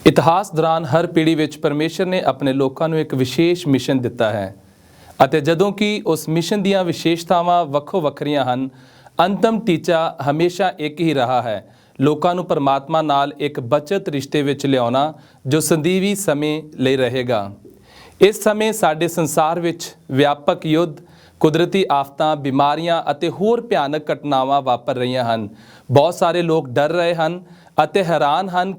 ਇਤਿਹਾਸ ਦੌਰਾਨ ਹਰ ਪੀੜ੍ਹੀ ਵਿੱਚ ਪਰਮੇਸ਼ਰ ਨੇ ਆਪਣੇ ਲੋਕਾਂ ਨੂੰ ਇੱਕ ਵਿਸ਼ੇਸ਼ ਮਿਸ਼ਨ ਦਿੱਤਾ ਹੈ ਅਤੇ ਜਦੋਂ ਕਿ ਉਸ ਮਿਸ਼ਨ ਦੀਆਂ ਵਿਸ਼ੇਸ਼ਤਾਵਾਂ ਵੱਖੋ ਵੱਖਰੀਆਂ ਹਨ, ਅੰਤਮ ਟੀਚਾ ਹਮੇਸ਼ਾ ਇੱਕ ਹੀ ਰਹਾ ਹੈ, ਲੋਕਾਂ ਨੂੰ ਪਰਮਾਤਮਾ ਨਾਲ ਇੱਕ ਬਚਤ ਰਿਸ਼ਤੇ ਵਿੱਚ ਲਿਆਉਣਾ ਜੋ ਸਦੀਵੀ ਸਮੇਂ ਲਈ ਰਹੇਗਾ। ਇਸ ਸਮੇਂ ਸਾਡੇ ਸੰਸਾਰ ਵਿੱਚ ਵਿਆਪਕ ਯੁੱਧ, ਕੁਦਰਤੀ ਆਫਤਾਂ, ਬਿਮਾਰੀਆਂ ਅਤੇ ਹੋਰ ਭਿਆਨਕ ਘਟਨਾਵਾਂ ਵਾਪਰ ਰਹੀਆਂ ਹਨ। ਬਹੁਤ ਸਾਰੇ ਲੋਕ ਡਰ ਰਹੇ ਹਨ ਅਤੇ ਹੈਰਾਨ ਹਨ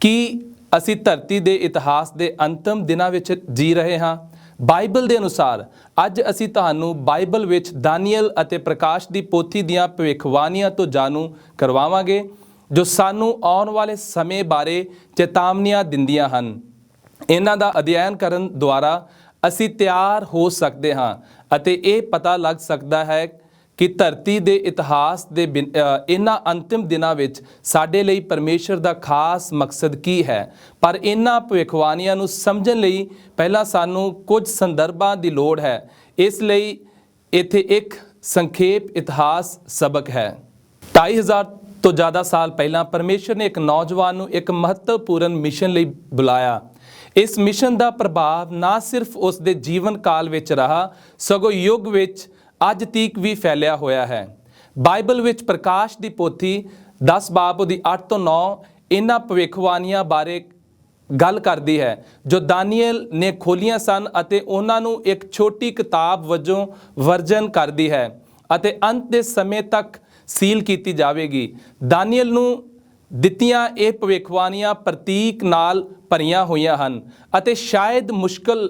ਕਿ ਅਸੀਂ ਧਰਤੀ ਦੇ ਇਤਿਹਾਸ ਦੇ ਅੰਤਮ ਦਿਨਾਂ ਵਿੱਚ ਜੀ ਰਹੇ ਹਾਂ। ਬਾਈਬਲ ਦੇ ਅਨੁਸਾਰ ਅੱਜ ਅਸੀਂ ਤੁਹਾਨੂੰ ਬਾਈਬਲ ਵਿੱਚ ਦਾਨੀਏਲ ਅਤੇ ਪ੍ਰਕਾਸ਼ ਦੀ ਪੋਥੀ ਦੀਆਂ ਭਵਿੱਖਬਾਣੀਆਂ ਤੋਂ ਜਾਣੂ ਕਰਵਾਵਾਂਗੇ ਜੋ ਸਾਨੂੰ ਆਉਣ ਵਾਲੇ ਸਮੇਂ ਬਾਰੇ ਚੇਤਾਵਨੀਆਂ ਦਿੰਦੀਆਂ ਹਨ। ਇਹਨਾਂ ਦਾ ਅਧਿਐਨ ਕਰਨ ਦੁਆਰਾ ਅਸੀਂ ਤਿਆਰ ਹੋ ਸਕਦੇ ਹਾਂ ਅਤੇ ਇਹ ਪਤਾ ਲੱਗ ਸਕਦਾ ਹੈ ਕਿ ਧਰਤੀ ਦੇ ਇਤਿਹਾਸ ਦੇ ਇਹਨਾਂ ਅੰਤਿਮ ਦਿਨਾਂ ਵਿੱਚ ਸਾਡੇ ਲਈ ਪਰਮੇਸ਼ਰ ਦਾ ਖਾਸ ਮਕਸਦ ਕੀ ਹੈ। ਪਰ ਇਹਨਾਂ ਭਵਿੱਖਬਾਣੀਆਂ ਨੂੰ ਸਮਝਣ ਲਈ ਪਹਿਲਾਂ ਸਾਨੂੰ ਕੁਝ ਸੰਦਰਭਾਂ ਦੀ ਲੋੜ ਹੈ। ਇਸ ਲਈ ਇੱਥੇ ਇੱਕ ਸੰਖੇਪ ਇਤਿਹਾਸ ਸਬਕ ਹੈ। 2500 ਤੋਂ ਜ਼ਿਆਦਾ ਸਾਲ ਪਹਿਲਾਂ ਪਰਮੇਸ਼ਰ ਨੇ ਇੱਕ ਨੌਜਵਾਨ ਨੂੰ ਇੱਕ ਮਹੱਤਵਪੂਰਨ ਮਿਸ਼ਨ ਲਈ ਬੁਲਾਇਆ। ਇਸ ਮਿਸ਼ਨ ਦਾ ਪ੍ਰਭਾਵ ਨਾ ਸਿਰਫ ਉਸ ਦੇ ਜੀਵਨ ਕਾਲ ਵਿੱਚ ਰਹਾ, ਸਗੋਂ ਯੁੱਗ ਵਿੱਚ ਅੱਜ ਤੀਕ ਵੀ ਫੈਲਿਆ ਹੋਇਆ ਹੈ। ਬਾਈਬਲ ਵਿੱਚ ਪ੍ਰਕਾਸ਼ ਦੀ ਪੋਥੀ 10 ਬਾਬ ਉਹਦੀ 8 ਤੋਂ 9 ਇਹਨਾਂ ਭਵਿੱਖਬਾਣੀਆਂ ਬਾਰੇ ਗੱਲ ਕਰਦੀ ਹੈ ਜੋ ਦਾਨੀਏਲ ਨੇ ਖੋਲੀਆਂ ਸਨ ਅਤੇ ਉਹਨਾਂ ਨੂੰ ਇੱਕ ਛੋਟੀ ਕਿਤਾਬ ਵਜੋਂ ਵਰਜਨ ਕਰਦੀ ਹੈ ਅਤੇ ਅੰਤ ਦੇ ਸਮੇਂ ਤੱਕ ਸੀਲ ਕੀਤੀ ਜਾਵੇਗੀ। ਦਾਨੀਏਲ ਨੂੰ ਦਿੱਤੀਆਂ ਇਹ ਭਵਿੱਖਬਾਣੀਆਂ ਪ੍ਰਤੀਕ ਨਾਲ ਭਰੀਆਂ ਹੋਈਆਂ ਹਨ ਅਤੇ ਸ਼ਾਇਦ ਮੁਸ਼ਕਲ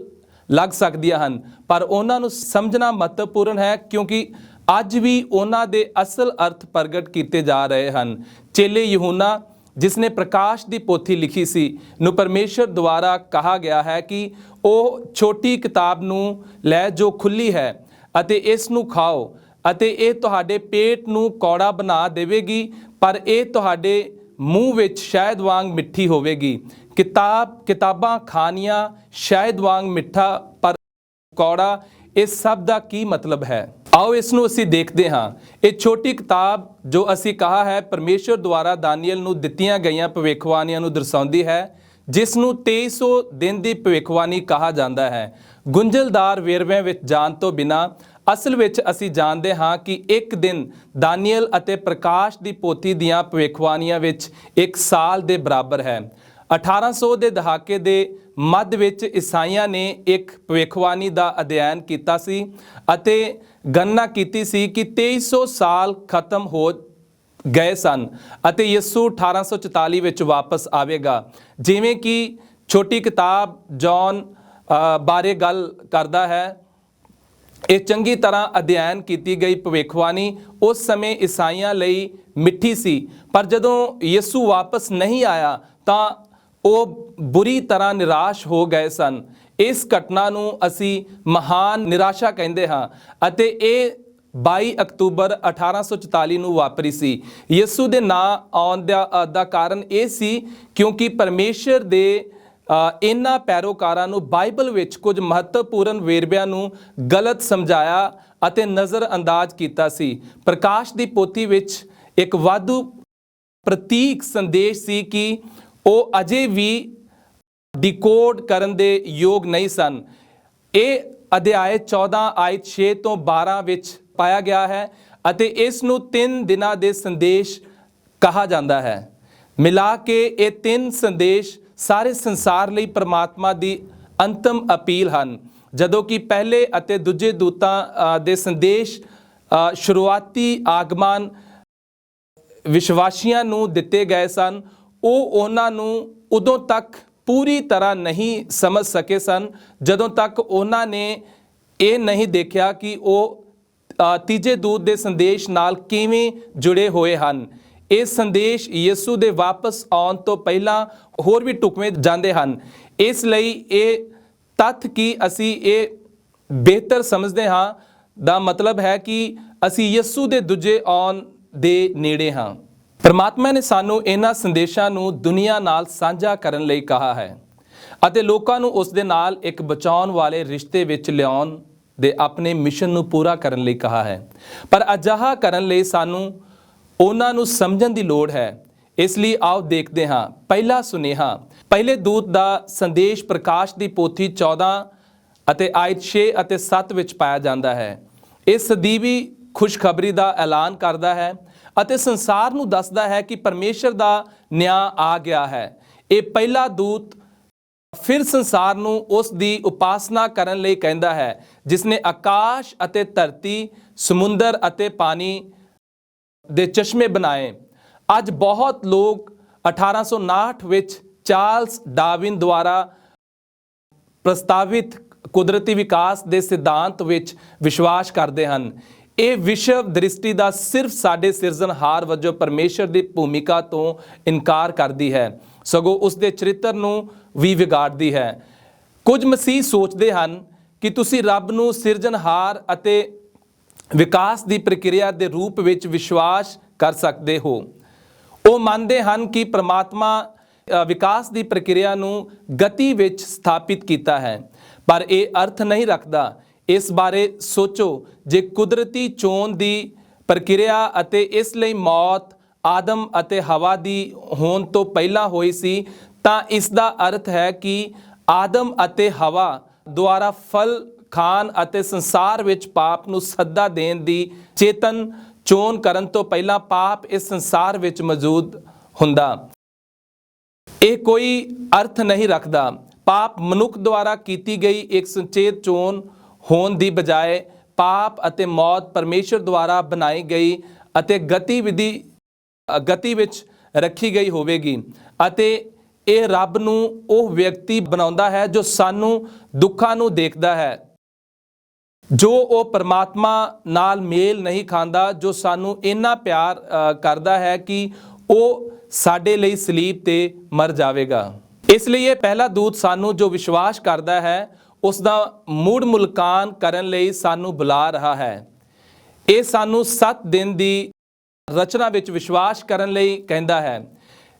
ਲੱਗ ਸਕਦੀਆਂ ਹਨ, ਪਰ ਉਹਨਾਂ ਨੂੰ ਸਮਝਣਾ ਮਹੱਤਵਪੂਰਨ ਹੈ ਕਿਉਂਕਿ ਅੱਜ ਵੀ ਉਹਨਾਂ ਦੇ ਅਸਲ ਅਰਥ ਪ੍ਰਗਟ ਕੀਤੇ ਜਾ ਰਹੇ ਹਨ। ਚੇਲੇ ਯਹੂਨਾ, ਜਿਸ ਨੇ ਪ੍ਰਕਾਸ਼ ਦੀ ਪੋਥੀ ਲਿਖੀ ਸੀ, ਨੂੰ ਪਰਮੇਸ਼ਰ ਦੁਆਰਾ ਕਹਾ ਗਿਆ ਹੈ ਕਿ ਉਹ ਛੋਟੀ ਕਿਤਾਬ ਨੂੰ ਲੈ ਜੋ ਖੁੱਲੀ ਹੈ ਅਤੇ ਇਸ ਨੂੰ ਖਾਓ ਅਤੇ ਇਹ ਤੁਹਾਡੇ ਪੇਟ ਨੂੰ ਕੌੜਾ ਬਣਾ ਦੇਵੇਗੀ, ਪਰ ਇਹ ਤੁਹਾਡੇ ਮੂੰਹ ਵਿੱਚ ਸ਼ਹਿਦ ਵਾਂਗ ਮਿੱਠੀ ਹੋਵੇਗੀ। ਕਿਤਾਬਾਂ ਖਾਣੀਆਂ ਸ਼ਹਿਦ ਵਾਂਗ ਮਿੱਠਾ ਪਰ ਕੌੜਾ, ਇਸ ਸਭ ਦਾ ਕੀ ਮਤਲਬ ਹੈ? ਆਓ ਇਸ ਨੂੰ ਅਸੀਂ ਦੇਖਦੇ ਹਾਂ। ਇਹ ਛੋਟੀ ਕਿਤਾਬ ਜੋ ਅਸੀਂ ਕਹਾ ਹੈ ਪਰਮੇਸ਼ਰ ਦੁਆਰਾ ਦਾਨੀਏਲ ਨੂੰ ਦਿੱਤੀਆਂ ਗਈਆਂ ਭਵਿੱਖਬਾਣੀਆਂ ਨੂੰ ਦਰਸਾਉਂਦੀ ਹੈ, ਜਿਸ ਨੂੰ 2300 ਦਿਨ ਦੀ ਭਵਿੱਖਬਾਣੀ ਕਹਾ ਜਾਂਦਾ ਹੈ। ਗੁੰਝਲਦਾਰ ਵੇਰਵਿਆਂ ਵਿੱਚ ਜਾਣ ਤੋਂ ਬਿਨਾਂ ਅਸਲ ਵਿੱਚ ਅਸੀਂ ਜਾਣਦੇ ਹਾਂ ਕਿ ਇੱਕ ਦਿਨ ਦਾਨੀਏਲ ਅਤੇ ਪ੍ਰਕਾਸ਼ ਦੀ ਪੋਥੀ ਦੀਆਂ ਭਵਿੱਖਬਾਣੀਆਂ ਵਿੱਚ ਇੱਕ ਸਾਲ ਦੇ ਬਰਾਬਰ ਹੈ। 1800 ਦੇ ਦਹਾਕੇ ਦੇ ਮੱਧ ਵਿੱਚ ਈਸਾਈਆਂ ਨੇ ਇੱਕ ਭਵਿੱਖਬਾਣੀ ਦਾ ਅਧਿਐਨ ਕੀਤਾ ਸੀ ਅਤੇ ਗਣਨਾ ਕੀਤੀ ਸੀ ਕਿ 2300 ਸਾਲ ਖਤਮ ਹੋ ਗਏ ਸਨ ਅਤੇ ਯਿਸੂ 1844 ਵਿੱਚ ਵਾਪਸ ਆਵੇਗਾ। ਜਿਵੇਂ ਕਿ ਛੋਟੀ ਕਿਤਾਬ ਜੌਨ ਬਾਰੇ ਗੱਲ ਕਰਦਾ ਹੈ, ਇਹ ਚੰਗੀ ਤਰ੍ਹਾਂ ਅਧਿਐਨ ਕੀਤੀ ਗਈ ਭਵਿੱਖਬਾਣੀ ਉਸ ਸਮੇਂ ਈਸਾਈਆਂ ਲਈ ਮਿੱਠੀ ਸੀ, ਪਰ ਜਦੋਂ ਯਿਸੂ ਵਾਪਸ ਨਹੀਂ ਆਇਆ ਤਾਂ ਉਹ ਬੁਰੀ ਤਰ੍ਹਾਂ ਨਿਰਾਸ਼ ਹੋ ਗਏ ਸਨ। ਇਸ ਘਟਨਾ ਨੂੰ ਅਸੀਂ ਮਹਾਨ ਨਿਰਾਸ਼ਾ ਕਹਿੰਦੇ ਹਾਂ ਅਤੇ ਇਹ 22 ਅਕਤੂਬਰ 1844 ਨੂੰ ਵਾਪਰੀ ਸੀ। ਯਿਸੂ ਦੇ ਨਾਂ ਆਉਣ ਦਾ ਕਾਰਨ ਇਹ ਸੀ ਕਿਉਂਕਿ ਪਰਮੇਸ਼ਰ ਦੇ ਇਹਨਾਂ ਪੈਰੋਕਾਰਾਂ ਨੂੰ ਬਾਈਬਲ ਵਿੱਚ ਕੁਝ ਮਹੱਤਵਪੂਰਨ ਵੇਰਵਿਆਂ ਨੂੰ ਗਲਤ ਸਮਝਾਇਆ ਅਤੇ ਨਜ਼ਰ ਅੰਦਾਜ਼ ਕੀਤਾ ਸੀ। ਪ੍ਰਕਾਸ਼ ਦੀ ਪੋਥੀ ਵਿੱਚ ਇੱਕ ਵਾਧੂ ਪ੍ਰਤੀਕ ਸੰਦੇਸ਼ ਸੀ ਕਿ ਉਹ ਅਜੇ ਵੀ ਡਿਕੋਡ ਕਰਨ ਦੇ ਯੋਗ ਨਹੀਂ ਸਨ। ਇਹ ਅਧਿਆਇ 14 ਆਇਤ 6 ਤੋਂ 12 ਵਿੱਚ ਪਾਇਆ ਗਿਆ ਹੈ ਅਤੇ ਇਸ ਨੂੰ 3 ਦਿਨਾਂ ਦੇ ਸੰਦੇਸ਼ ਕਹਾ ਜਾਂਦਾ ਹੈ। ਮਿਲਾ ਕੇ ਇਹ 3 ਸੰਦੇਸ਼ ਸਾਰੇ ਸੰਸਾਰ ਲਈ ਪਰਮਾਤਮਾ ਦੀ ਅੰਤਮ ਅਪੀਲ ਹਨ। ਜਦੋਂ ਕਿ ਪਹਿਲੇ ਅਤੇ ਦੂਜੇ ਦੂਤਾਂ ਦੇ ਸੰਦੇਸ਼ ਸ਼ੁਰੂਆਤੀ ਆਗਮਨ ਵਿਸ਼ਵਾਸੀਆਂ ਨੂੰ ਦਿੱਤੇ ਗਏ ਸਨ, ਉਹ ਉਹਨਾਂ ਨੂੰ ਉਦੋਂ ਤੱਕ ਪੂਰੀ ਤਰ੍ਹਾਂ ਨਹੀਂ ਸਮਝ ਸਕੇ ਸਨ ਜਦੋਂ ਤੱਕ ਉਹਨਾਂ ਨੇ ਇਹ ਨਹੀਂ ਦੇਖਿਆ ਕਿ ਉਹ ਤੀਜੇ ਦੂਤ ਦੇ ਸੰਦੇਸ਼ ਨਾਲ ਕਿਵੇਂ ਜੁੜੇ ਹੋਏ ਹਨ। ਇਹ ਸੰਦੇਸ਼ ਯਿਸੂ ਦੇ ਵਾਪਸ ਆਉਣ ਤੋਂ ਪਹਿਲਾਂ ਹੋਰ ਵੀ ਢੁਕਵੇਂ ਜਾਂਦੇ ਹਨ। ਇਸ ਲਈ ਇਹ ਤੱਥ ਕਿ ਅਸੀਂ ਇਹ ਬਿਹਤਰ ਸਮਝਦੇ ਹਾਂ ਦਾ ਮਤਲਬ ਹੈ ਕਿ ਅਸੀਂ ਯਿਸੂ ਦੇ ਦੂਜੇ ਆਉਣ ਦੇ ਨੇੜੇ ਹਾਂ। ਪਰਮਾਤਮਾ ਨੇ ਸਾਨੂੰ ਇਹਨਾਂ ਸੰਦੇਸ਼ਾਂ ਨੂੰ ਦੁਨੀਆ ਨਾਲ ਸਾਂਝਾ ਕਰਨ ਲਈ ਕਿਹਾ ਹੈ ਅਤੇ ਲੋਕਾਂ ਨੂੰ ਉਸ ਦੇ ਨਾਲ ਇੱਕ ਬਚਾਉਣ ਵਾਲੇ ਰਿਸ਼ਤੇ ਵਿੱਚ ਲਿਆਉਣ ਦੇ ਆਪਣੇ ਮਿਸ਼ਨ ਨੂੰ ਪੂਰਾ ਕਰਨ ਲਈ ਕਿਹਾ ਹੈ। ਪਰ ਅਜਿਹਾ ਕਰਨ ਲਈ ਸਾਨੂੰ ਉਹਨਾਂ ਨੂੰ ਸਮਝਣ ਦੀ ਲੋੜ ਹੈ। ਇਸ ਲਈ ਆਓ ਦੇਖਦੇ ਹਾਂ ਪਹਿਲਾ ਸੁਨੇਹਾ ਪਹਿਲੇ ਦੂਤ ਦਾ ਸੰਦੇਸ਼ ਪ੍ਰਕਾਸ਼ ਦੀ ਪੋਥੀ 14 ਅਤੇ ਆਇਤ 6 ਅਤੇ 7 ਵਿੱਚ ਪਾਇਆ ਜਾਂਦਾ ਹੈ। ਇਹ ਸਦੀਵੀ ਖੁਸ਼ਖਬਰੀ ਦਾ ਐਲਾਨ ਕਰਦਾ ਹੈ ਅਤੇ ਸੰਸਾਰ ਨੂੰ ਦੱਸਦਾ ਹੈ ਕਿ ਪਰਮੇਸ਼ਰ ਦਾ ਨਿਆਂ ਆ ਗਿਆ ਹੈ। ਇਹ ਪਹਿਲਾ ਦੂਤ ਫਿਰ ਸੰਸਾਰ ਨੂੰ ਉਸ ਦੀ ਉਪਾਸਨਾ ਕਰਨ ਲਈ ਕਹਿੰਦਾ ਹੈ ਜਿਸ ਨੇ ਆਕਾਸ਼ ਅਤੇ ਧਰਤੀ, ਸਮੁੰਦਰ ਅਤੇ ਪਾਣੀ ਦੇ ਚਸ਼ਮੇ ਬਣਾਏ। ਅੱਜ ਬਹੁਤ ਲੋਕ 1859 ਵਿੱਚ ਚਾਰਲਸ ਡਾਰਵਿਨ ਦੁਆਰਾ ਪ੍ਰਸਤਾਵਿਤ ਕੁਦਰਤੀ ਵਿਕਾਸ ਦੇ ਸਿਧਾਂਤ ਵਿੱਚ ਵਿਸ਼ਵਾਸ ਕਰਦੇ ਹਨ। ਇਹ ਵਿਸ਼ਵ ਦ੍ਰਿਸ਼ਟੀ ਦਾ ਸਿਰਫ ਸਾਡੇ ਸਿਰਜਣਹਾਰ ਵਜੋਂ ਪਰਮੇਸ਼ਰ ਦੀ ਭੂਮਿਕਾ ਤੋਂ ਇਨਕਾਰ ਕਰਦੀ ਹੈ, ਸਗੋਂ ਉਸ ਦੇ ਚਰਿੱਤਰ ਨੂੰ ਵੀ ਵਿਗਾੜਦੀ ਹੈ। ਕੁਝ ਮਸੀਹ ਸੋਚਦੇ ਹਨ ਕਿ ਤੁਸੀਂ ਰੱਬ ਨੂੰ ਸਿਰਜਣਹਾਰ ਅਤੇ ਵਿਕਾਸ ਦੀ ਪ੍ਰਕਿਰਿਆ ਦੇ ਰੂਪ ਵਿੱਚ ਵਿਸ਼ਵਾਸ ਕਰ ਸਕਦੇ ਹੋ। ਉਹ ਮੰਨਦੇ ਹਨ ਕਿ ਪ੍ਰਮਾਤਮਾ ਵਿਕਾਸ ਦੀ ਪ੍ਰਕਿਰਿਆ ਨੂੰ ਗਤੀ ਵਿੱਚ ਸਥਾਪਿਤ ਕੀਤਾ ਹੈ, ਪਰ ਇਹ ਅਰਥ ਨਹੀਂ ਰੱਖਦਾ। ਇਸ ਬਾਰੇ ਸੋਚੋ, ਜੇ ਕੁਦਰਤੀ ਚੋਣ ਦੀ ਪ੍ਰਕਿਰਿਆ ਅਤੇ ਇਸ ਲਈ ਮੌਤ ਆਦਮ ਅਤੇ ਹਵਾ ਦੀ ਹੋਣ ਤੋਂ ਪਹਿਲਾਂ ਹੋਈ ਸੀ, ਤਾਂ ਇਸ ਦਾ ਅਰਥ ਹੈ ਕਿ ਆਦਮ ਅਤੇ ਹਵਾ ਦੁਆਰਾ ਫਲ ਖਾਣ ਅਤੇ ਸੰਸਾਰ ਵਿੱਚ ਪਾਪ ਨੂੰ ਸੱਦਾ ਦੇਣ ਦੀ ਚੇਤਨ ਚੋਣ ਕਰਨ ਤੋਂ ਪਹਿਲਾਂ ਪਾਪ ਇਸ ਸੰਸਾਰ ਵਿੱਚ ਮੌਜੂਦ ਹੁੰਦਾ। ਇਹ ਕੋਈ ਅਰਥ ਨਹੀਂ ਰੱਖਦਾ। ਪਾਪ ਮਨੁੱਖ ਦੁਆਰਾ ਕੀਤੀ ਗਈ ਇੱਕ ਸੁਚੇਤ ਚੋਣ ਹੋਣ ਦੀ ਬਜਾਏ ਪਾਪ ਅਤੇ ਮੌਤ ਪਰਮੇਸ਼ਰ ਦੁਆਰਾ ਬਣਾਈ ਗਈ ਅਤੇ ਗਤੀ ਵਿੱਚ ਰੱਖੀ ਗਈ ਹੋਵੇਗੀ, ਅਤੇ ਇਹ ਰੱਬ ਨੂੰ ਉਹ ਵਿਅਕਤੀ ਬਣਾਉਂਦਾ ਹੈ ਜੋ ਸਾਨੂੰ ਦੁੱਖਾਂ ਨੂੰ ਦੇਖਦਾ ਹੈ, ਜੋ ਉਹ ਪਰਮਾਤਮਾ ਨਾਲ ਮੇਲ ਨਹੀਂ ਖਾਂਦਾ, ਜੋ ਸਾਨੂੰ ਇੰਨਾ ਪਿਆਰ ਕਰਦਾ ਹੈ ਕਿ ਉਹ ਸਾਡੇ ਲਈ ਸਲੀਬ ਤੇ ਮਰ ਜਾਵੇਗਾ। ਇਸ ਲਈ ਇਹ ਪਹਿਲਾ ਦੂਤ ਸਾਨੂੰ ਜੋ ਵਿਸ਼ਵਾਸ ਕਰਦਾ ਹੈ ਉਸ ਦਾ ਮੁੜ ਮੁਲਾਂਕਣ ਕਰਨ ਲਈ ਸਾਨੂੰ ਬੁਲਾ ਰਿਹਾ ਹੈ। ਇਹ ਸਾਨੂੰ 7 ਦਿਨ ਦੀ ਰਚਨਾ ਵਿੱਚ ਵਿਸ਼ਵਾਸ ਕਰਨ ਲਈ ਕਹਿੰਦਾ ਹੈ,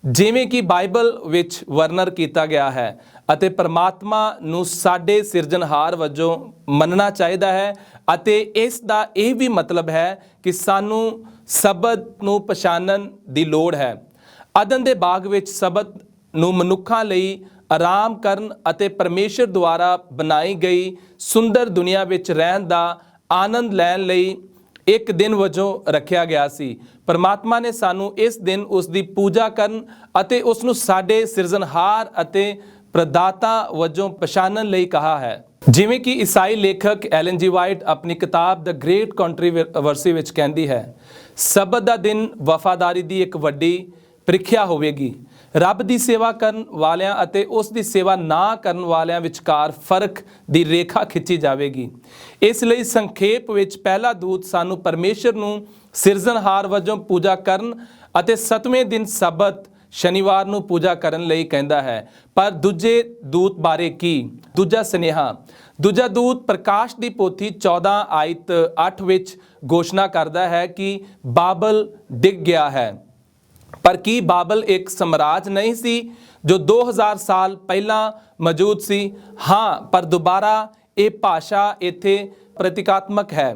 ਜਿਵੇਂ ਕਿ ਬਾਈਬਲ ਵਿੱਚ ਵਰਣਨ ਕੀਤਾ ਗਿਆ ਹੈ, ਅਤੇ ਪਰਮਾਤਮਾ ਨੂੰ ਸਾਡੇ ਸਿਰਜਣਹਾਰ ਵਜੋਂ ਮੰਨਣਾ ਚਾਹੀਦਾ ਹੈ। ਅਤੇ ਇਸ ਦਾ ਇਹ ਵੀ ਮਤਲਬ ਹੈ ਕਿ ਸਾਨੂੰ ਸਬਤ ਨੂੰ ਪਛਾਣਨ ਦੀ ਲੋੜ ਹੈ। ਅਦਨ ਦੇ ਬਾਗ ਵਿੱਚ ਸਬਤ ਨੂੰ ਮਨੁੱਖਾਂ ਲਈ ਆਰਾਮ ਕਰਨ ਅਤੇ ਪਰਮੇਸ਼ਰ ਦੁਆਰਾ ਬਣਾਈ ਗਈ ਸੁੰਦਰ ਦੁਨੀਆ ਵਿੱਚ ਰਹਿਣ ਦਾ ਆਨੰਦ ਲੈਣ ਲਈ ਇੱਕ ਦਿਨ ਵਜੋਂ ਰੱਖਿਆ ਗਿਆ ਸੀ। ਪਰਮਾਤਮਾ ਨੇ ਸਾਨੂੰ ਇਸ ਦਿਨ ਉਸ ਦੀ ਪੂਜਾ ਕਰਨ ਅਤੇ ਉਸ ਨੂੰ ਸਾਡੇ ਸਿਰਜਣਹਾਰ ਅਤੇ ਪ੍ਰਦਾਤਾ ਵਜੋਂ ਪਛਾਣਨ ਲਈ ਕਹਾ ਹੈ। ਜਿਵੇਂ ਕਿ ਈਸਾਈ ਲੇਖਕ ਐਲਨ ਜੀ ਵਾਈਟ ਆਪਣੀ ਕਿਤਾਬ ਦ ਗ੍ਰੇਟ ਕੰਟਰੋਵਰਸੀ ਵਿੱਚ ਕਹਿੰਦੀ ਹੈ, ਸਬਤ ਦਾ ਦਿਨ ਵਫਾਦਾਰੀ ਦੀ ਇੱਕ ਵੱਡੀ ਪ੍ਰੀਖਿਆ ਹੋਵੇਗੀ। ਰੱਬ ਦੀ ਸੇਵਾ ਕਰਨ ਵਾਲਿਆਂ ਅਤੇ ਉਸ ਦੀ ਸੇਵਾ ਨਾ ਕਰਨ ਵਾਲਿਆਂ ਵਿਚਕਾਰ ਫਰਕ ਦੀ ਰੇਖਾ ਖਿੱਚੀ ਜਾਵੇਗੀ। ਇਸ ਲਈ ਸੰਖੇਪ ਵਿੱਚ ਪਹਿਲਾ ਦੂਤ ਸਾਨੂੰ ਪਰਮੇਸ਼ਰ ਨੂੰ ਸਿਰਜਣਹਾਰ ਵਜੋਂ ਪੂਜਾ ਕਰਨ ਅਤੇ 7ਵੇਂ ਦਿਨ ਸਬਤ ਸ਼ਨੀਵਾਰ ਨੂੰ ਪੂਜਾ ਕਰਨ ਲਈ ਕਹਿੰਦਾ ਹੈ। ਪਰ ਦੂਜੇ ਦੂਤ ਬਾਰੇ ਕੀ? ਦੂਜਾ ਸੁਨੇਹਾ। ਦੂਜਾ ਦੂਤ ਪ੍ਰਕਾਸ਼ ਦੀ ਪੋਥੀ 14 ਆਇਤ 8 ਵਿੱਚ ਘੋਸ਼ਣਾ ਕਰਦਾ ਹੈ ਕਿ ਬਾਬਲ ਡਿੱਗ ਗਿਆ ਹੈ। ਪਰ ਕੀ ਬਾਬਲ ਇੱਕ ਸਾਮਰਾਜ ਨਹੀਂ ਸੀ ਜੋ 2000 ਸਾਲ ਪਹਿਲਾਂ ਮੌਜੂਦ ਸੀ? ਹਾਂ, ਪਰ ਦੁਬਾਰਾ ਇਹ ਭਾਸ਼ਾ ਇੱਥੇ ਪ੍ਰਤੀਕਾਤਮਕ ਹੈ।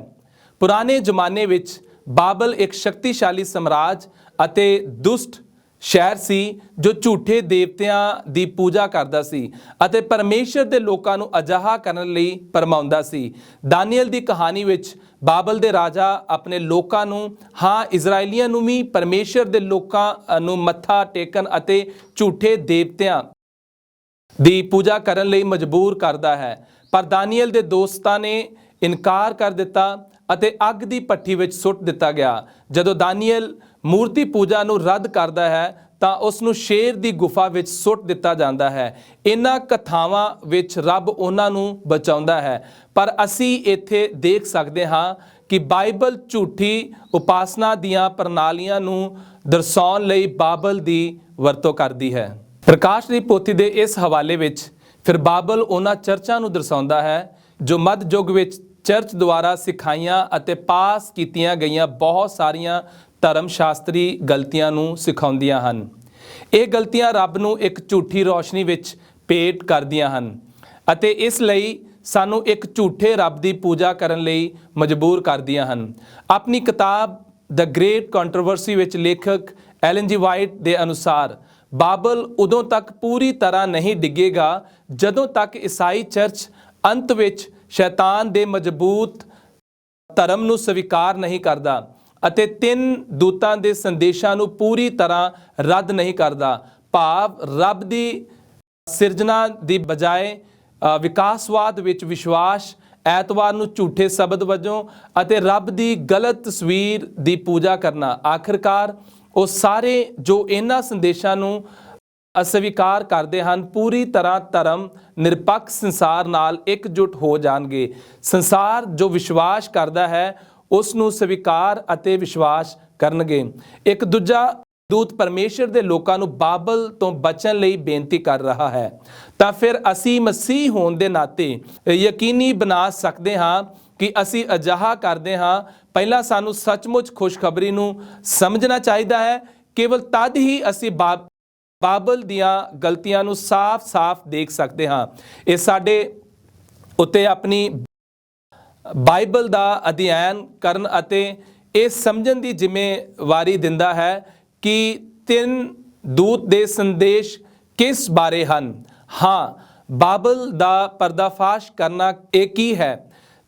ਪੁਰਾਣੇ ਜ਼ਮਾਨੇ ਵਿੱਚ ਬਾਬਲ ਇੱਕ ਸ਼ਕਤੀਸ਼ਾਲੀ ਸਾਮਰਾਜ ਅਤੇ ਦੁਸ਼ਟ ਸ਼ਹਿਰ ਸੀ ਜੋ ਝੂਠੇ ਦੇਵਤਿਆਂ ਦੀ ਪੂਜਾ ਕਰਦਾ ਸੀ ਅਤੇ ਪਰਮੇਸ਼ਰ ਦੇ ਲੋਕਾਂ ਨੂੰ ਅਜਾਹਾ ਕਰਨ ਲਈ ਭਰਮਾਉਂਦਾ ਸੀ। ਦਾਨੀਏਲ ਦੀ ਕਹਾਣੀ ਵਿੱਚ ਬਾਬਲ ਦੇ ਰਾਜਾ ਆਪਣੇ ਲੋਕਾਂ ਨੂੰ, ਹਾਂ ਇਜ਼ਰਾਈਲੀਆਂ ਨੂੰ ਵੀ, ਪਰਮੇਸ਼ਰ ਦੇ ਲੋਕਾਂ ਨੂੰ ਮੱਥਾ ਟੇਕਣ ਅਤੇ ਝੂਠੇ ਦੇਵਤਿਆਂ ਦੀ ਪੂਜਾ ਕਰਨ ਲਈ ਮਜਬੂਰ ਕਰਦਾ ਹੈ। ਪਰ ਦਾਨੀਏਲ ਦੇ ਦੋਸਤਾਂ ਨੇ ਇਨਕਾਰ ਕਰ ਦਿੱਤਾ ਅਤੇ ਅੱਗ ਦੀ ਭੱਠੀ ਵਿੱਚ ਸੁੱਟ ਦਿੱਤਾ ਗਿਆ। ਜਦੋਂ ਦਾਨੀਏਲ ਮੂਰਤੀ ਪੂਜਾ ਨੂੰ ਰੱਦ ਕਰਦਾ ਹੈ ਤਾਂ ਉਸ ਨੂੰ ਸ਼ੇਰ ਦੀ ਗੁਫਾ ਵਿੱਚ ਸੁੱਟ ਦਿੱਤਾ ਜਾਂਦਾ ਹੈ। ਇਹਨਾਂ ਕਥਾਵਾਂ ਵਿੱਚ ਰੱਬ ਉਹਨਾਂ ਨੂੰ ਬਚਾਉਂਦਾ ਹੈ। ਪਰ ਅਸੀਂ ਇੱਥੇ ਦੇਖ ਸਕਦੇ ਹਾਂ ਕਿ ਬਾਈਬਲ ਝੂਠੀ ਉਪਾਸਨਾ ਦੀਆਂ ਪ੍ਰਣਾਲੀਆਂ ਨੂੰ ਦਰਸਾਉਣ ਲਈ ਬਾਬਲ ਦੀ ਵਰਤੋਂ ਕਰਦੀ ਹੈ। ਪ੍ਰਕਾਸ਼ ਦੀ ਪੋਥੀ ਦੇ ਇਸ ਹਵਾਲੇ ਵਿੱਚ ਫਿਰ ਬਾਬਲ ਉਹਨਾਂ ਚਰਚਾਂ ਨੂੰ ਦਰਸਾਉਂਦਾ ਹੈ ਜੋ ਮੱਧ ਯੁੱਗ ਵਿੱਚ ਚਰਚ ਦੁਆਰਾ ਸਿਖਾਈਆਂ ਅਤੇ ਪਾਸ ਕੀਤੀਆਂ ਗਈਆਂ ਬਹੁਤ ਸਾਰੀਆਂ ਧਰਮ ਸ਼ਾਸਤਰੀ ਗਲਤੀਆਂ ਨੂੰ ਸਿਖਾਉਂਦੀਆਂ ਹਨ। ਇਹ ਗਲਤੀਆਂ ਰੱਬ ਨੂੰ ਇੱਕ ਝੂਠੀ ਰੌਸ਼ਨੀ ਵਿੱਚ ਪੇਟ ਕਰਦੀਆਂ ਹਨ ਅਤੇ ਇਸ ਲਈ ਸਾਨੂੰ ਇੱਕ ਝੂਠੇ ਰੱਬ ਦੀ ਪੂਜਾ ਕਰਨ ਲਈ ਮਜਬੂਰ ਕਰਦੀਆਂ ਹਨ। ਆਪਣੀ ਕਿਤਾਬ ਦ ਗ੍ਰੇਟ ਕੰਟਰੋਵਰਸੀ ਵਿੱਚ ਲੇਖਕ ਐਲਨ ਜੀ ਵਾਈਟ ਦੇ ਅਨੁਸਾਰ ਬਾਬਲ ਉਦੋਂ ਤੱਕ ਪੂਰੀ ਤਰ੍ਹਾਂ ਨਹੀਂ ਡਿੱਗੇਗਾ ਜਦੋਂ ਤੱਕ ਈਸਾਈ ਚਰਚ ਅੰਤ ਵਿੱਚ ਸ਼ੈਤਾਨ ਦੇ ਮਜ਼ਬੂਤ ਧਰਮ ਨੂੰ ਸਵੀਕਾਰ ਨਹੀਂ ਕਰਦਾ ਅਤੇ 3 ਦੂਤਾਂ ਦੇ ਸੰਦੇਸ਼ਾਂ ਨੂੰ ਪੂਰੀ ਤਰ੍ਹਾਂ ਰੱਦ ਨਹੀਂ ਕਰਦਾ। ਭਾਵ ਰੱਬ ਦੀ ਸਿਰਜਣਾ ਦੀ ਬਜਾਏ ਵਿਕਾਸਵਾਦ ਵਿੱਚ ਵਿਸ਼ਵਾਸ, ਐਤਵਾਰ ਨੂੰ ਝੂਠੇ ਸ਼ਬਦ ਵਜੋਂ ਅਤੇ ਰੱਬ ਦੀ ਗਲਤ ਤਸਵੀਰ ਦੀ ਪੂਜਾ ਕਰਨਾ। ਆਖਿਰਕਾਰ ਉਹ ਸਾਰੇ ਜੋ ਇਹਨਾਂ ਸੰਦੇਸ਼ਾਂ ਨੂੰ ਅਸਵੀਕਾਰ ਕਰਦੇ ਹਨ ਪੂਰੀ ਤਰ੍ਹਾਂ ਧਰਮ ਨਿਰਪੱਖ ਸੰਸਾਰ ਨਾਲ ਇਕਜੁੱਟ ਹੋ ਜਾਣਗੇ। ਸੰਸਾਰ ਜੋ ਵਿਸ਼ਵਾਸ ਕਰਦਾ ਹੈ ਉਸ ਨੂੰ ਸਵੀਕਾਰ ਅਤੇ ਵਿਸ਼ਵਾਸ ਕਰਨਗੇ। ਇੱਕ ਦੂਜਾ ਦੂਤ ਪਰਮੇਸ਼ਰ ਦੇ ਲੋਕਾਂ ਨੂੰ ਬਾਬਲ ਤੋਂ ਬਚਣ ਲਈ ਬੇਨਤੀ ਕਰ ਰਿਹਾ ਹੈ। ਤਾਂ ਫਿਰ ਅਸੀਂ ਮਸੀਹ ਹੋਣ ਦੇ ਨਾਤੇ ਯਕੀਨੀ ਬਣਾ ਸਕਦੇ ਹਾਂ ਕਿ ਅਸੀਂ ਅਜਿਹਾ ਕਰਦੇ ਹਾਂ। ਪਹਿਲਾਂ ਸਾਨੂੰ ਸੱਚਮੁੱਚ ਖੁਸ਼ਖਬਰੀ ਨੂੰ ਸਮਝਣਾ ਚਾਹੀਦਾ ਹੈ। ਕੇਵਲ ਤਦ ਹੀ ਅਸੀਂ ਬਾਬਲ ਦੀਆਂ ਗਲਤੀਆਂ ਨੂੰ ਸਾਫ਼-ਸਾਫ਼ ਦੇਖ ਸਕਦੇ ਹਾਂ। ਇਹ ਸਾਡੇ ਉੱਤੇ ਆਪਣੀ ਬਾਈਬਲ ਦਾ ਅਧਿਐਨ ਕਰਨ ਅਤੇ ਇਹ ਸਮਝਣ ਦੀ ਜ਼ਿੰਮੇਵਾਰੀ ਦਿੰਦਾ ਹੈ ਕਿ 3 ਦੂਤ ਦੇ ਸੰਦੇਸ਼ ਕਿਸ ਬਾਰੇ ਹਨ। ਹਾਂ, ਬਾਬਲ ਦਾ ਪਰਦਾਫਾਸ਼ ਕਰਨਾ ਇਹ ਕੀ ਹੈ।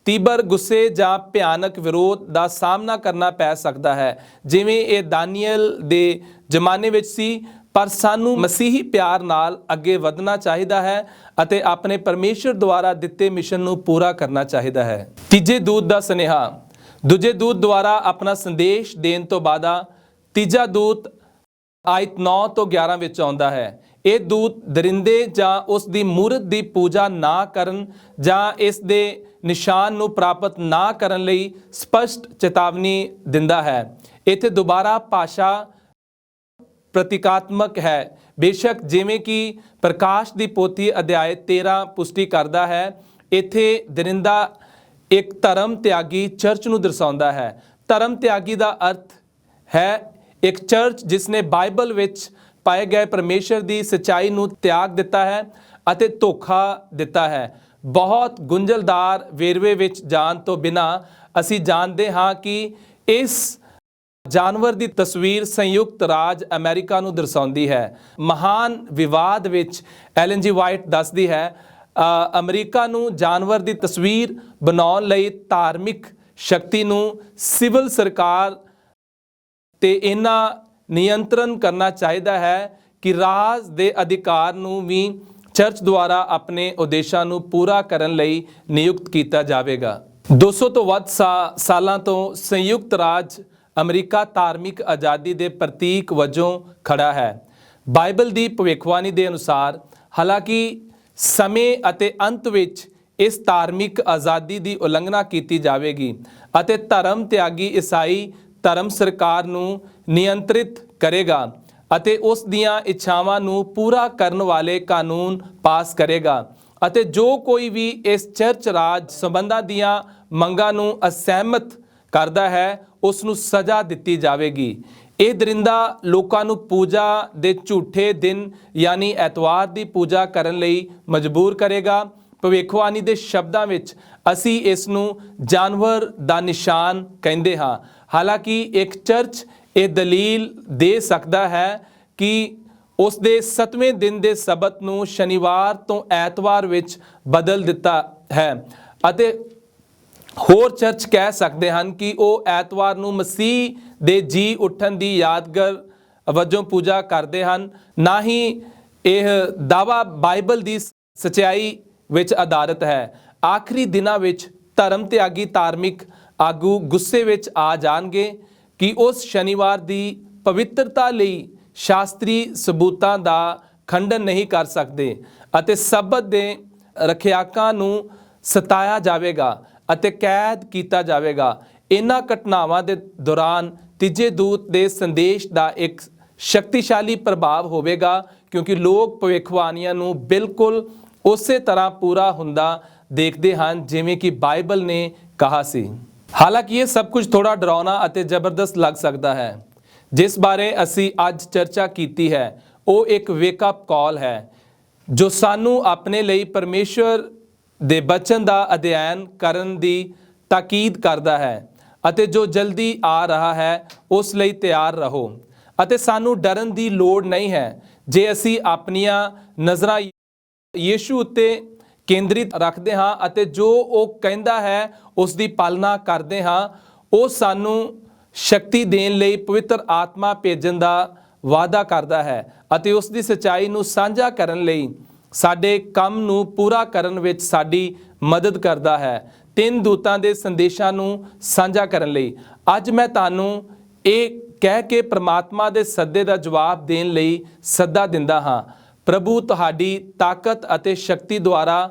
ਤੀਬਰ ਗੁੱਸੇ ਜਾਂ ਭਿਆਨਕ ਵਿਰੋਧ ਦਾ ਸਾਹਮਣਾ ਕਰਨਾ ਪੈ ਸਕਦਾ ਹੈ ਜਿਵੇਂ ਇਹ ਦਾਨੀਏਲ ਦੇ ਜ਼ਮਾਨੇ ਵਿੱਚ ਸੀ, ਪਰ ਸਾਨੂੰ ਮਸੀਹੀ ਪਿਆਰ ਨਾਲ ਅੱਗੇ ਵਧਣਾ ਚਾਹੀਦਾ ਹੈ ਅਤੇ ਆਪਣੇ ਪਰਮੇਸ਼ਰ ਦੁਆਰਾ ਦਿੱਤੇ ਮਿਸ਼ਨ ਨੂੰ ਪੂਰਾ ਕਰਨਾ ਚਾਹੀਦਾ ਹੈ। ਤੀਜੇ ਦੂਤ ਦਾ ਸੁਨੇਹਾ। ਦੂਜੇ ਦੂਤ ਦੁਆਰਾ ਆਪਣਾ ਸੰਦੇਸ਼ ਦੇਣ ਤੋਂ ਬਾਅਦ ਤੀਜਾ ਦੂਤ ਆਇਤ 9 ਤੋਂ 11 ਵਿੱਚ ਆਉਂਦਾ ਹੈ। ਇਹ ਦੂਤ ਦਰਿੰਦੇ ਜਾਂ ਉਸ ਦੀ ਮੂਰਤ ਦੀ ਪੂਜਾ ਨਾ ਕਰਨ ਜਾਂ ਇਸ ਦੇ ਨਿਸ਼ਾਨ ਨੂੰ ਪ੍ਰਾਪਤ ਨਾ ਕਰਨ ਲਈ ਸਪਸ਼ਟ ਚੇਤਾਵਨੀ ਦਿੰਦਾ ਹੈ। ਇੱਥੇ ਦੁਬਾਰਾ ਭਾਸ਼ਾ ਪ੍ਰਤੀਕਾਤਮਕ ਹੈ। ਬੇਸ਼ੱਕ ਜਿਵੇਂ ਕਿ ਪ੍ਰਕਾਸ਼ ਦੀ ਪੋਥੀ ਅਧਿਆਇ 13 ਪੁਸ਼ਟੀ ਕਰਦਾ ਹੈ, ਇੱਥੇ ਦਰਿੰਦਾ ਇੱਕ ਧਰਮ ਤਿਆਗੀ ਚਰਚ ਨੂੰ ਦਰਸਾਉਂਦਾ ਹੈ। ਧਰਮ ਤਿਆਗੀ ਦਾ ਅਰਥ ਹੈ ਇੱਕ ਚਰਚ ਜਿਸ ਨੇ ਬਾਈਬਲ ਵਿੱਚ ਪਾਏ ਗਏ ਪਰਮੇਸ਼ਰ ਦੀ ਸੱਚਾਈ ਨੂੰ ਤਿਆਗ ਦਿੱਤਾ ਹੈ ਅਤੇ ਧੋਖਾ ਦਿੱਤਾ ਹੈ। ਬਹੁਤ ਗੁੰਝਲਦਾਰ ਵੇਰਵੇ ਵਿੱਚ ਜਾਣ ਤੋਂ ਬਿਨਾਂ ਅਸੀਂ ਜਾਣਦੇ ਹਾਂ ਕਿ ਇਸ ਜਾਨਵਰ ਦੀ ਤਸਵੀਰ ਸੰਯੁਕਤ ਰਾਜ ਅਮਰੀਕਾ ਨੂੰ ਦਰਸਾਉਂਦੀ ਹੈ। ਮਹਾਨ ਵਿਵਾਦ ਵਿੱਚ ਐਲਨ ਜੀ ਵਾਈਟ ਦੱਸਦੀ ਹੈ ਅਮਰੀਕਾ ਨੂੰ ਜਾਨਵਰ ਦੀ ਤਸਵੀਰ ਬਣਾਉਣ ਲਈ ਧਾਰਮਿਕ ਸ਼ਕਤੀ ਨੂੰ ਸਿਵਲ ਸਰਕਾਰ ਤੇ ਇਹਨਾਂ ਨਿਯੰਤਰਣ ਕਰਨਾ ਚਾਹੀਦਾ ਹੈ ਕਿ ਰਾਜ ਦੇ ਅਧਿਕਾਰ ਨੂੰ ਵੀ ਚਰਚ ਦੁਆਰਾ ਆਪਣੇ ਉਦੇਸ਼ਾਂ ਨੂੰ ਪੂਰਾ ਕਰਨ ਲਈ ਨਿਯੁਕਤ ਕੀਤਾ ਜਾਵੇਗਾ। 200 ਤੋਂ ਵੱਧ ਸਾਲਾਂ ਤੋਂ ਸੰਯੁਕਤ ਰਾਜ ਅਮਰੀਕਾ ਧਾਰਮਿਕ ਆਜ਼ਾਦੀ ਦੇ ਪ੍ਰਤੀਕ ਵਜੋਂ ਖੜਾ ਹੈ। ਬਾਈਬਲ ਦੀ ਭਵਿੱਖਬਾਣੀ ਦੇ ਅਨੁਸਾਰ ਹਾਲਾਂਕਿ ਸਮੇਂ ਅਤੇ ਅੰਤ ਵਿੱਚ ਇਸ ਧਾਰਮਿਕ ਆਜ਼ਾਦੀ ਦੀ ਉਲੰਘਣਾ ਕੀਤੀ ਜਾਵੇਗੀ ਅਤੇ ਧਰਮ ਤਿਆਗੀ ਈਸਾਈ ਧਰਮ ਸਰਕਾਰ ਨੂੰ ਨਿਯੰਤਰਿਤ ਕਰੇਗਾ ਅਤੇ ਉਸ ਦੀਆਂ ਇੱਛਾਵਾਂ ਨੂੰ ਪੂਰਾ ਕਰਨ ਵਾਲੇ ਕਾਨੂੰਨ ਪਾਸ ਕਰੇਗਾ ਅਤੇ ਜੋ ਕੋਈ ਵੀ ਇਸ ਚਰਚ ਰਾਜ ਸੰਬੰਧਾਂ ਦੀਆਂ ਮੰਗਾਂ ਨੂੰ ਅਸਹਿਮਤ ਕਰਦਾ ਹੈ ਉਸ ਨੂੰ ਸਜ਼ਾ ਦਿੱਤੀ ਜਾਵੇਗੀ। ਇਹ ਦਰਿੰਦਾ ਲੋਕਾਂ ਨੂੰ ਪੂਜਾ ਦੇ ਝੂਠੇ ਦਿਨ ਯਾਨੀ ਐਤਵਾਰ ਦੀ ਪੂਜਾ ਕਰਨ ਲਈ ਮਜਬੂਰ ਕਰੇਗਾ। ਭਵਿੱਖਬਾਣੀ ਦੇ ਸ਼ਬਦਾਂ ਵਿੱਚ ਅਸੀਂ ਇਸ ਨੂੰ ਜਾਨਵਰ ਦਾ ਨਿਸ਼ਾਨ ਕਹਿੰਦੇ ਹਾਂ। ਹਾਲਾਂਕਿ ਇੱਕ ਚਰਚ ਇਹ ਦਲੀਲ ਦੇ ਸਕਦਾ ਹੈ ਕਿ ਉਸ ਦੇ 7ਵੇਂ ਦਿਨ ਦੇ ਸਬਤ ਨੂੰ ਸ਼ਨੀਵਾਰ ਤੋਂ ਐਤਵਾਰ ਵਿੱਚ ਬਦਲ ਦਿੱਤਾ ਹੈ ਅਤੇ ਹੋਰ ਚਰਚ ਕਹਿ ਸਕਦੇ ਹਨ ਕਿ ਉਹ ਐਤਵਾਰ ਨੂੰ ਮਸੀਹ ਦੇ ਜੀ ਉੱਠਣ ਦੀ ਯਾਦਗਾਰ ਵਜੋਂ ਪੂਜਾ ਕਰਦੇ ਹਨ। ਨਾ ਹੀ ਇਹ ਦਾਅਵਾ ਬਾਈਬਲ ਦੀ ਸਚਾਈ ਵਿੱਚ ਆਧਾਰਿਤ ਹੈ। ਆਖਰੀ ਦਿਨਾਂ ਵਿੱਚ ਧਰਮ ਤਿਆਗੀ ਧਾਰਮਿਕ ਆਗੂ ਗੁੱਸੇ ਵਿੱਚ ਆ ਜਾਣਗੇ ਕਿ ਉਸ ਸ਼ਨੀਵਾਰ ਦੀ ਪਵਿੱਤਰਤਾ ਲਈ ਸ਼ਾਸਤਰੀ ਸਬੂਤਾਂ ਦਾ ਖੰਡਨ ਨਹੀਂ ਕਰ ਸਕਦੇ ਅਤੇ ਸਬਤ ਦੇ ਰੱਖਿਆਕਾਂ ਨੂੰ ਸਤਾਇਆ ਜਾਵੇਗਾ ਅਤੇ ਕੈਦ ਕੀਤਾ ਜਾਵੇਗਾ। ਇਹਨਾਂ ਘਟਨਾਵਾਂ ਦੇ ਦੌਰਾਨ ਤੀਜੇ ਦੂਤ ਦੇ ਸੰਦੇਸ਼ ਦਾ ਇੱਕ ਸ਼ਕਤੀਸ਼ਾਲੀ ਪ੍ਰਭਾਵ ਹੋਵੇਗਾ ਕਿਉਂਕਿ ਲੋਕ ਭਵਿੱਖਬਾਣੀਆਂ ਨੂੰ ਬਿਲਕੁਲ ਉਸੇ ਤਰ੍ਹਾਂ ਪੂਰਾ ਹੁੰਦਾ ਦੇਖਦੇ ਹਨ ਜਿਵੇਂ ਕਿ ਬਾਈਬਲ ਨੇ ਕਹਾ ਸੀ। ਹਾਲਾਂਕਿ ਇਹ ਸਭ ਕੁਝ ਥੋੜਾ ਡਰਾਉਣਾ ਅਤੇ ਜ਼ਬਰਦਸਤ ਲੱਗ ਸਕਦਾ ਹੈ। ਜਿਸ ਬਾਰੇ ਅਸੀਂ ਅੱਜ ਚਰਚਾ ਕੀਤੀ ਹੈ ਉਹ ਇੱਕ ਵੇਕ ਅਪ ਕਾਲ ਹੈ ਜੋ ਸਾਨੂੰ ਆਪਣੇ ਲਈ ਪਰਮੇਸ਼ਵਰ ਦੇ ਬਚਨ ਦਾ ਅਧਿਐਨ ਕਰਨ ਦੀ ਤਾਕੀਦ ਕਰਦਾ ਹੈ ਅਤੇ ਜੋ ਜਲਦੀ ਆ ਰਿਹਾ ਹੈ ਉਸ ਲਈ ਤਿਆਰ ਰਹੋ ਅਤੇ ਸਾਨੂੰ ਡਰਨ ਦੀ ਲੋੜ ਨਹੀਂ ਹੈ। ਜੇ ਅਸੀਂ ਆਪਣੀਆਂ ਨਜ਼ਰਾਂ ਯੀਸ਼ੂ ਉੱਤੇ ਕੇਂਦਰਿਤ ਰੱਖਦੇ ਹਾਂ ਅਤੇ ਜੋ ਉਹ ਕਹਿੰਦਾ ਹੈ ਉਸ ਦੀ ਪਾਲਣਾ ਕਰਦੇ ਹਾਂ, ਉਹ ਸਾਨੂੰ ਸ਼ਕਤੀ ਦੇਣ ਲਈ ਪਵਿੱਤਰ ਆਤਮਾ ਭੇਜਣ ਦਾ ਵਾਅਦਾ ਕਰਦਾ ਹੈ ਅਤੇ ਉਸ ਦੀ ਸੱਚਾਈ ਨੂੰ ਸਾਂਝਾ ਕਰਨ ਲਈ ਸਾਡੇ ਕੰਮ ਨੂੰ ਪੂਰਾ ਕਰਨ ਵਿੱਚ ਸਾਡੀ ਮਦਦ ਕਰਦਾ ਹੈ। 3 ਦੂਤਾਂ ਦੇ ਸੰਦੇਸ਼ਾਂ ਨੂੰ ਸਾਂਝਾ ਕਰਨ ਲਈ ਅੱਜ ਮੈਂ ਤੁਹਾਨੂੰ ਇਹ ਕਹਿ ਕੇ ਪ੍ਰਮਾਤਮਾ ਦੇ ਸੱਦੇ ਦਾ ਜਵਾਬ ਦੇਣ ਲਈ ਸੱਦਾ ਦਿੰਦਾ ਹਾਂ, ਪ੍ਰਭੂ ਤੁਹਾਡੀ ਤਾਕਤ ਅਤੇ ਸ਼ਕਤੀ ਦੁਆਰਾ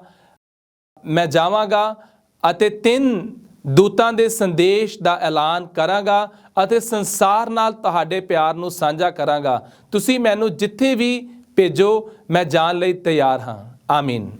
ਮੈਂ ਜਾਵਾਂਗਾ ਅਤੇ 3 ਦੂਤਾਂ ਦੇ ਸੰਦੇਸ਼ ਦਾ ਐਲਾਨ ਕਰਾਂਗਾ ਅਤੇ ਸੰਸਾਰ ਨਾਲ ਤੁਹਾਡੇ ਪਿਆਰ ਨੂੰ ਸਾਂਝਾ ਕਰਾਂਗਾ। ਤੁਸੀਂ ਮੈਨੂੰ ਜਿੱਥੇ ਵੀ ਭੇਜੋ, ਮੈਂ ਜਾਣ ਲਈ ਤਿਆਰ ਹਾਂ। ਆਮੀਨ।